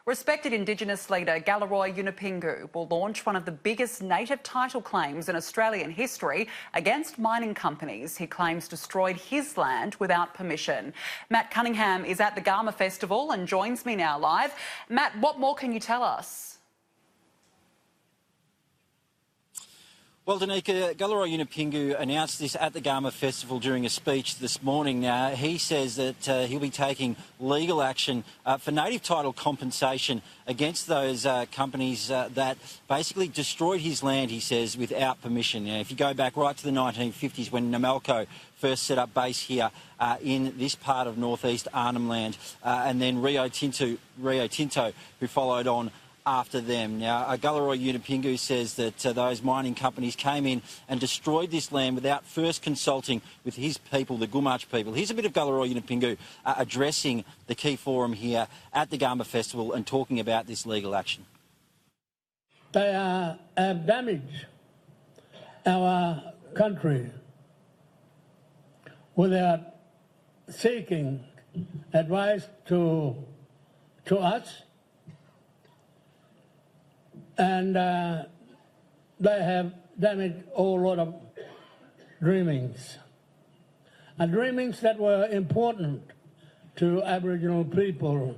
Respected Indigenous leader Galarrwuy Yunupingu will launch one of the biggest native title claims in Australian history against mining companies he claims destroyed his land without permission. Matt Cunningham is at the Garma festival and joins me now live. Matt, what more can you tell us? Well, Danica, Galarrwuy Yunupingu announced this at the Garma Festival during a speech this morning. Now, he says that he'll be taking legal action for native title compensation against those companies that basically destroyed his land, he says, without permission. Now, if you go back right to the 1950s when Namelco first set up base here in this part of northeast Arnhem Land, and then Rio Tinto, who followed on after them. Now, Galarrwuy Yunupingu says that those mining companies came in and destroyed this land without first consulting with his people, the Gumatj people. Here's a bit of Galarrwuy Yunupingu addressing the key forum here at the Garma Festival and talking about this legal action. They have damaged our country without seeking advice to us. And they have damaged a whole lot of dreamings, and dreamings that were important to Aboriginal people.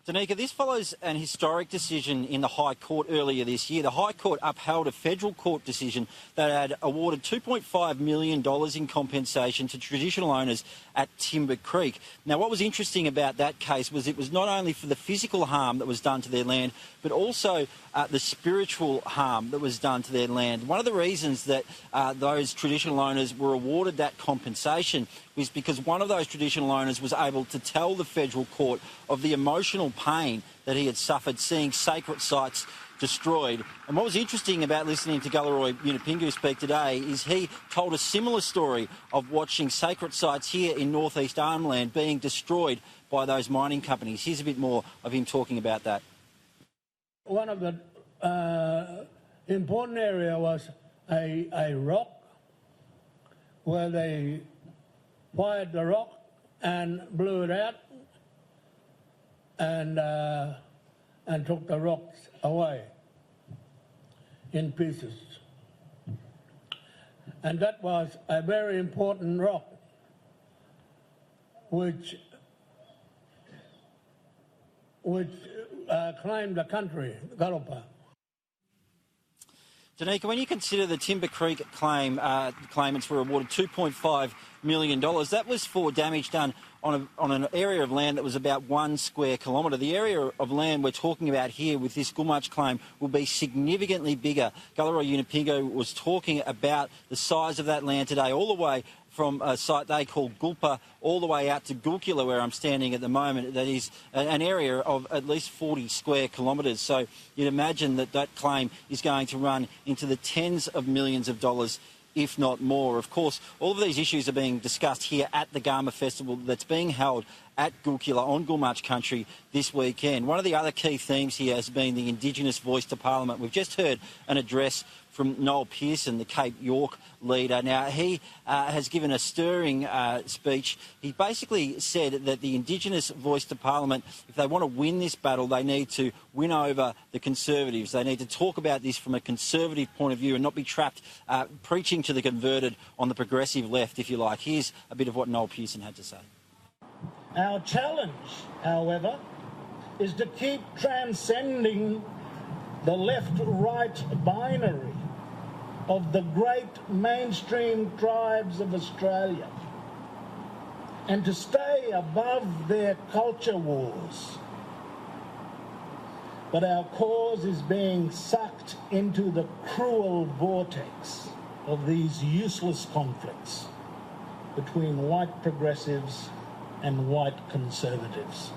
Danica, this follows an historic decision in the High Court earlier this year. The High Court upheld a federal court decision that had awarded $2.5 million in compensation to traditional owners at Timber Creek. Now, what was interesting about that case was it was not only for the physical harm that was done to their land, but also the spiritual harm that was done to their land. One of the reasons that those traditional owners were awarded that compensation was because one of those traditional owners was able to tell the federal court of the emotional pain that he had suffered seeing sacred sites destroyed. And what was interesting about listening to Galarrwuy Yunupingu speak today is he told a similar story of watching sacred sites here in northeast Arnhem Land being destroyed by those mining companies. Here's a bit more of him talking about that. One of the important area was a rock where they fired the rock and blew it out and took the rocks away in pieces. And that was a very important rock which claimed the country, Garma. Danica, when you consider the Timber Creek claimants were awarded $2.5 million, that was for damage done on an area of land that was about 1 square kilometre. The area of land we're talking about here with this Gumatj claim will be significantly bigger. Galarrwuy Yunupingu was talking about the size of that land today, all the way from a site they call Gulpa all the way out to Gulkula, where I'm standing at the moment. That is an area of at least 40 square kilometres. So you'd imagine that that claim is going to run into the tens of millions of dollars, if not more. Of course, all of these issues are being discussed here at the Garma Festival that's being held at Gulkula on Gumatj country this weekend. One of the other key themes here has been the Indigenous voice to Parliament. We've just heard an address from Noel Pearson, the Cape York leader. Now, he has given a stirring speech. He basically said that the Indigenous voice to Parliament, if they want to win this battle, they need to win over the Conservatives. They need to talk about this from a conservative point of view and not be trapped preaching to the converted on the progressive left, if you like. Here's a bit of what Noel Pearson had to say. Our challenge, however, is to keep transcending the left-right binary of the great mainstream tribes of Australia and to stay above their culture wars. But our cause is being sucked into the cruel vortex of these useless conflicts between white progressives and white conservatives.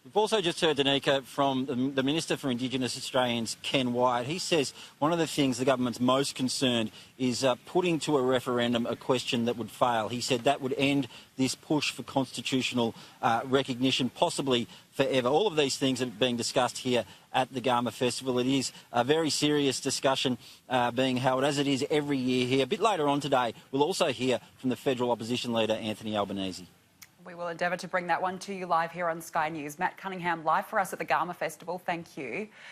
We've also just heard, Danica, from the Minister for Indigenous Australians, Ken Wyatt. He says one of the things the government's most concerned is putting to a referendum a question that would fail. He said that would end this push for constitutional recognition, possibly forever. All of these things are being discussed here at the Garma Festival. It is a very serious discussion being held, as it is every year here. A bit later on today, we'll also hear from the federal opposition leader, Anthony Albanese. We will endeavour to bring that one to you live here on Sky News. Matt Cunningham, live for us at the Garma Festival. Thank you.